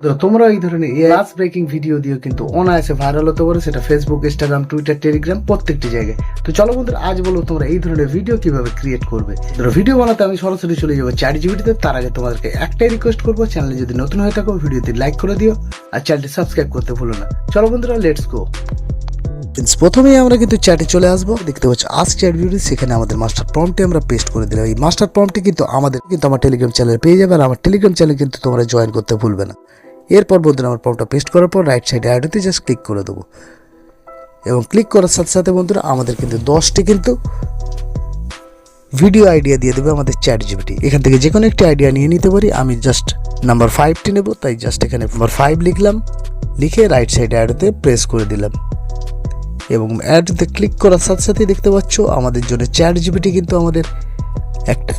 তোমরা এই ধরনের ক্লাস ব্রেকিং ভিডিও দিয়ে কিন্তু অনায়াসে ভাইরাল হতে পারো, সেটা ফেসবুক, ইনস্টাগ্রাম, টুইটার, টেলিগ্রাম প্রত্যেকটি জায়গায়। তো চলো বন্ধুরা, আজ বলো তোমরা এই ধরনের ভিডিও কিভাবে ক্রিয়েট করবে। ভিডিও বানাতে আমি সরাসরি চলে যাবো চ্যাটজিপিটিতে। তার আগে তোমাদেরকে একটাই রিকোয়েস্ট করবো, চ্যানেলে যদি নতুন হয়ে থাকো ভিডিওতে লাইক করে দিও আর চ্যানেলটি সাবস্ক্রাইব করতে ভুলো না। চলো বন্ধুরা, লেটস গো। প্রথমেই আমরা কিন্তু চ্যাটে চলে আসবো, দেখতে পাচ্ছি আস্ক চ্যাট ভিডিও। সেখানে আমাদের মাস্টার প্রম্পটে আমরা পেস্ট করে দিলাম। এই মাস্টার প্রম্পটে কিন্তু আমার টেলিগ্রাম চ্যানেলে পেয়ে যাবে, আর আমার টেলিগ্রাম চ্যানেল কিন্তু তোমরা জয়েন করতে ভুলবে না। এরপর বন্ধুরা, আমার প্রম্পটটা পেস্ট করার পর রাইট সাইডে অ্যাডতে জাস্ট ক্লিক করে দেবো, এবং ক্লিক করার সাথে সাথে বন্ধুরা আমাদের কিন্তু 10টি কিন্তু ভিডিও আইডিয়া দিয়ে দেবে আমাদের চ্যাটজিপিটি। এখান থেকে যে কোনো একটি আইডিয়া নিয়ে নিতে পারি। আমি জাস্ট নাম্বার 5টি নেব, তাই জাস্ট এখানে নাম্বার 5 লিখলাম, লিখে রাইট সাইডে অ্যাডতে প্রেস করে দিলাম, এবং অ্যাডতে ক্লিক করার সাথে সাথেই দেখতে পাচ্ছ আমাদের জন্য চ্যাটজিপিটি কিন্তু আমাদের একটা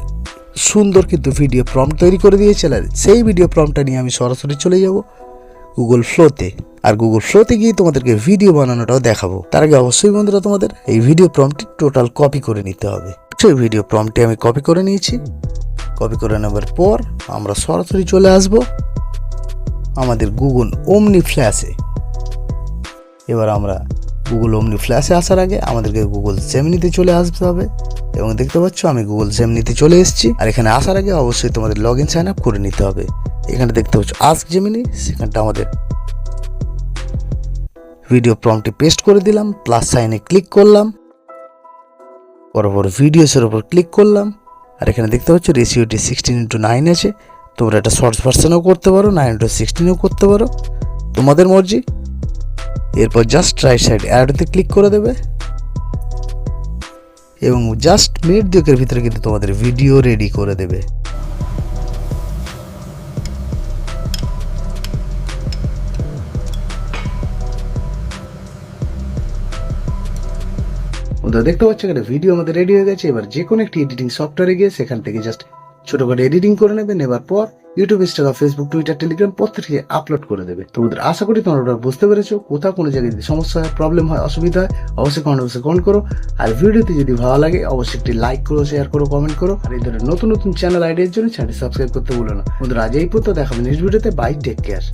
সুন্দর কিন্তু ভিডিও প্রম্পট তৈরি করে দিয়েছে। সেই ভিডিও প্রম্পটটা নিয়ে আমি সরাসরি চলে যাব গুগল ফ্লোতে, আর গুগল ফ্লোতে গিয়ে তোমাদেরকে ভিডিও বানানোটাও দেখাবো। তার আগে অবশ্যই বন্ধুরা তোমাদের এই ভিডিও প্রম্পটটি টোটাল কপি করে নিতে হবে। সেই ভিডিও প্রম্পটটি আমি কপি করে নিয়েছি। কপি করে নেবার পর আমরা সরাসরি চলে আসব আমাদের গুগল ওমনি ফ্ল্যাশে। এবার আমরা গুগল ওমনি ফ্ল্যাশে আসার আগে আমাদেরকে গুগল জেমিনিতে চলে আসতে হবে, এবং দেখতে পাচ্ছ আমি গুগল জেমিনিতে চলে এসেছি। আর এখানে আসার আগে অবশ্যই তোমাদের লগ ইন সাইন আপ করে নিতে হবে। এখানে দেখতে পাচ্ছ আস্ক জেমিনি, সেখানটা আমাদের ভিডিও প্রম্পটটি পেস্ট করে দিলাম, প্লাস সাইনে ক্লিক করলাম, পরপর ভিডিওসের উপর ক্লিক করলাম। আর এখানে দেখতে পাচ্ছ রেশিওটি 16:9 আছে। তোমরা এটা শর্টস ভার্সনেও করতে পারো, 9:16ও করতে পারো, তোমাদের মর্জি। এরপর জাস্ট রাইট সাইড অ্যাডতে ক্লিক করে দেবে, এবং জাস্ট মিনিট 2 ভিতরে কিন্তু তোমাদের ভিডিও রেডি করে দেবে। দেখতে পাচ্ছ এখানে ভিডিও আমাদের রেডি হয়ে গেছে। এবার যে কোনো একটি এডিটিং সফটওয়্যারে গিয়ে সেখান থেকে জাস্ট ছোটখাটো এডিটিং করে নেবে। নেবার পর YouTube, Instagram, Facebook, Twitter, Telegram প্রত্যেকটি আপলোড করে দেবে। তোমাদের আশা করি তোমরা বুঝতে পেরেছো। কোথাও কোনো জায়গায় যদি সমস্যা হয়, প্রবলেম হয়, অসুবিধা হয়, অবশ্যই কমেন্ট বক্সে কমেন্ট করো। আর ভিডিওটি যদি ভালো লাগে অবশ্যই একটি লাইক করো, শেয়ার করো, কমেন্ট করো। আর এই ধরনের নতুন নতুন চ্যানেল আইডিয়ার জন্য চ্যানেলটি সাবস্ক্রাইব করতে ভুলো না। বন্ধুরা আজ এই পর্যন্ত, দেখাবেন নেক্সট ভিডিওতে। Bye, take care.